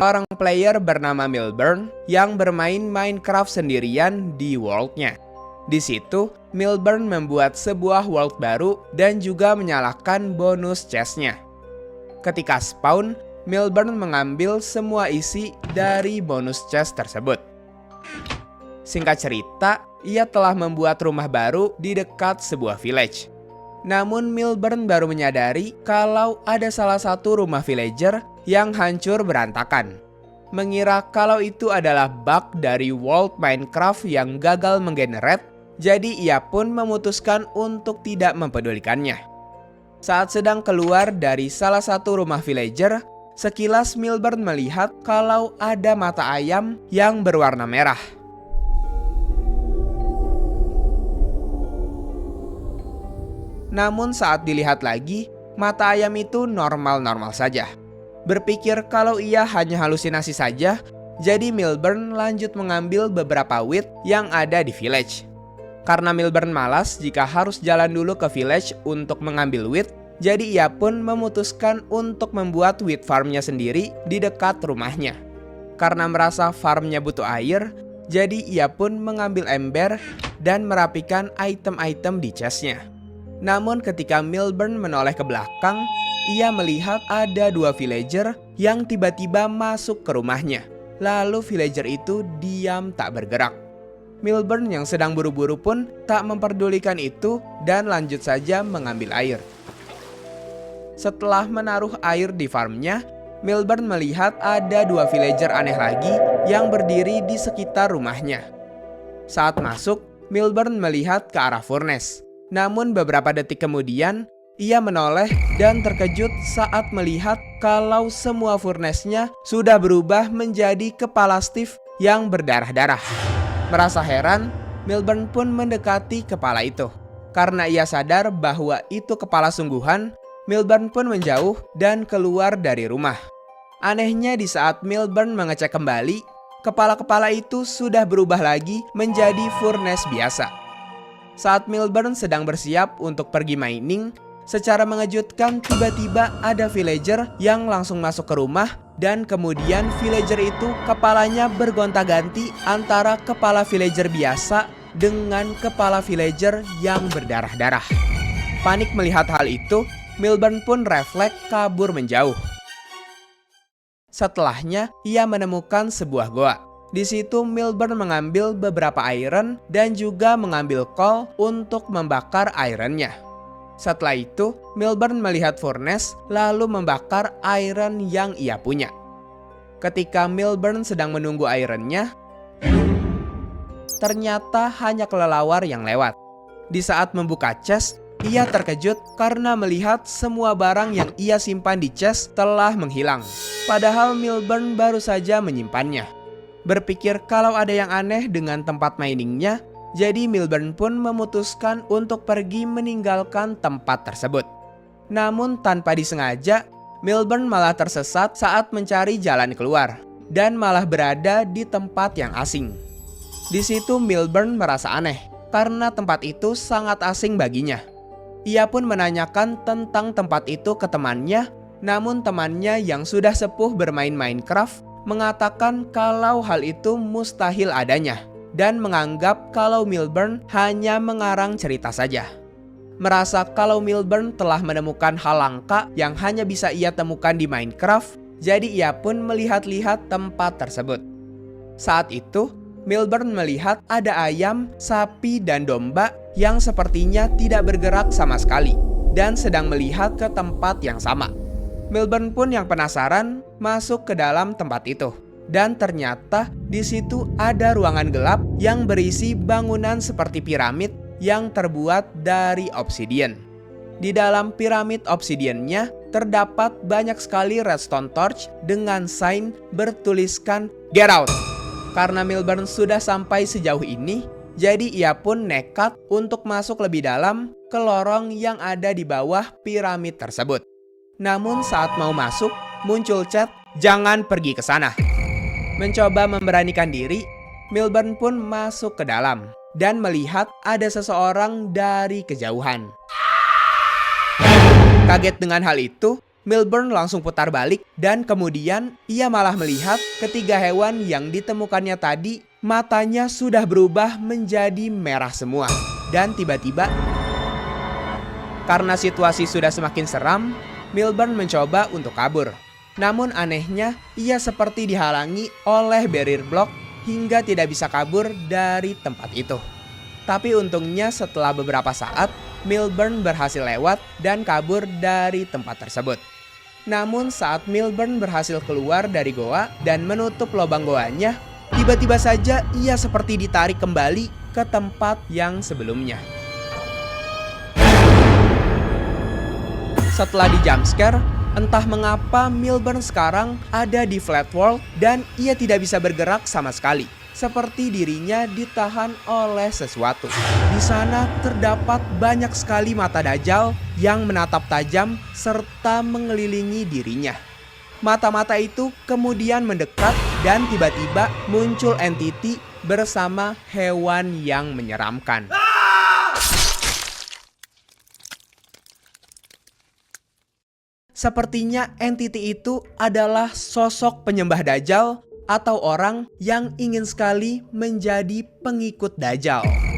seorang player bernama Milburn yang bermain Minecraft sendirian di world-nya. Di situ, Milburn membuat sebuah world baru dan juga menyalakan bonus chest-nya. Ketika spawn, Milburn mengambil semua isi dari bonus chest tersebut. Singkat cerita, ia telah membuat rumah baru di dekat sebuah village. Namun Milburn baru menyadari kalau ada salah satu rumah villager yang hancur berantakan. Mengira kalau itu adalah bug dari world Minecraft yang gagal menggenerate, jadi ia pun memutuskan untuk tidak mempedulikannya. Saat sedang keluar dari salah satu rumah villager, sekilas Milburn melihat kalau ada mata ayam yang berwarna merah. Namun saat dilihat lagi, mata ayam itu normal-normal saja. Berpikir kalau ia hanya halusinasi saja, jadi Milburn lanjut mengambil beberapa wheat yang ada di village. Karena Milburn malas jika harus jalan dulu ke village untuk mengambil wheat, jadi ia pun memutuskan untuk membuat wheat farmnya sendiri di dekat rumahnya. Karena merasa farmnya butuh air, jadi ia pun mengambil ember dan merapikan item-item di chestnya. Namun ketika Milburn menoleh ke belakang, ia melihat ada dua villager yang tiba-tiba masuk ke rumahnya. Lalu villager itu diam tak bergerak. Milburn yang sedang buru-buru pun tak memperdulikan itu dan lanjut saja mengambil air. Setelah menaruh air di farmnya, Milburn melihat ada dua villager aneh lagi yang berdiri di sekitar rumahnya. Saat masuk, Milburn melihat ke arah furnace. Namun beberapa detik kemudian, ia menoleh dan terkejut saat melihat kalau semua furnace-nya sudah berubah menjadi kepala Steve yang berdarah-darah. Merasa heran, Milburn pun mendekati kepala itu. Karena ia sadar bahwa itu kepala sungguhan, Milburn pun menjauh dan keluar dari rumah. Anehnya di saat Milburn mengecek kembali, kepala-kepala itu sudah berubah lagi menjadi furnace biasa. Saat Milburn sedang bersiap untuk pergi mining, secara mengejutkan tiba-tiba ada villager yang langsung masuk ke rumah dan kemudian villager itu kepalanya bergonta-ganti antara kepala villager biasa dengan kepala villager yang berdarah-darah. Panik melihat hal itu, Milburn pun refleks kabur menjauh. Setelahnya, ia menemukan sebuah goa. Di situ Milburn mengambil beberapa iron dan juga mengambil coal untuk membakar ironnya. Setelah itu, Milburn melihat furnace lalu membakar iron yang ia punya. Ketika Milburn sedang menunggu ironnya, ternyata hanya kelelawar yang lewat. Di saat membuka chest, ia terkejut karena melihat semua barang yang ia simpan di chest telah menghilang. Padahal Milburn baru saja menyimpannya. Berpikir kalau ada yang aneh dengan tempat miningnya, jadi Milburn pun memutuskan untuk pergi meninggalkan tempat tersebut. Namun tanpa disengaja, Milburn malah tersesat saat mencari jalan keluar dan malah berada di tempat yang asing. Di situ Milburn merasa aneh karena tempat itu sangat asing baginya. Ia pun menanyakan tentang tempat itu ke temannya, namun temannya yang sudah sepuh bermain Minecraft mengatakan kalau hal itu mustahil adanya dan menganggap kalau Milburn hanya mengarang cerita saja. Merasa kalau Milburn telah menemukan hal langka yang hanya bisa ia temukan di Minecraft, jadi ia pun melihat-lihat tempat tersebut. Saat itu, Milburn melihat ada ayam, sapi, dan domba yang sepertinya tidak bergerak sama sekali dan sedang melihat ke tempat yang sama. Milburn pun yang penasaran masuk ke dalam tempat itu. Dan ternyata di situ ada ruangan gelap yang berisi bangunan seperti piramid yang terbuat dari obsidian. Di dalam piramid obsidiannya terdapat banyak sekali redstone torch dengan sign bertuliskan "Get out". Karena Milburn sudah sampai sejauh ini, jadi ia pun nekat untuk masuk lebih dalam ke lorong yang ada di bawah piramid tersebut. Namun saat mau masuk, muncul chat, "Jangan pergi ke sana". Mencoba memberanikan diri, Milburn pun masuk ke dalam dan melihat ada seseorang dari kejauhan. Kaget dengan hal itu, Milburn langsung putar balik dan kemudian ia malah melihat ketiga hewan yang ditemukannya tadi matanya sudah berubah menjadi merah semua. Dan tiba-tiba, karena situasi sudah semakin seram, Milburn mencoba untuk kabur. Namun anehnya, ia seperti dihalangi oleh barrier block hingga tidak bisa kabur dari tempat itu. Tapi untungnya setelah beberapa saat, Milburn berhasil lewat dan kabur dari tempat tersebut. Namun saat Milburn berhasil keluar dari goa dan menutup lubang goanya, tiba-tiba saja ia seperti ditarik kembali ke tempat yang sebelumnya. Setelah di jumpscare, entah mengapa Milburn sekarang ada di flat world dan ia tidak bisa bergerak sama sekali. Seperti dirinya ditahan oleh sesuatu. Di sana terdapat banyak sekali mata Dajjal yang menatap tajam serta mengelilingi dirinya. Mata-mata itu kemudian mendekat dan tiba-tiba muncul entiti bersama hewan yang menyeramkan. Sepertinya entiti itu adalah sosok penyembah Dajjal atau orang yang ingin sekali menjadi pengikut Dajjal.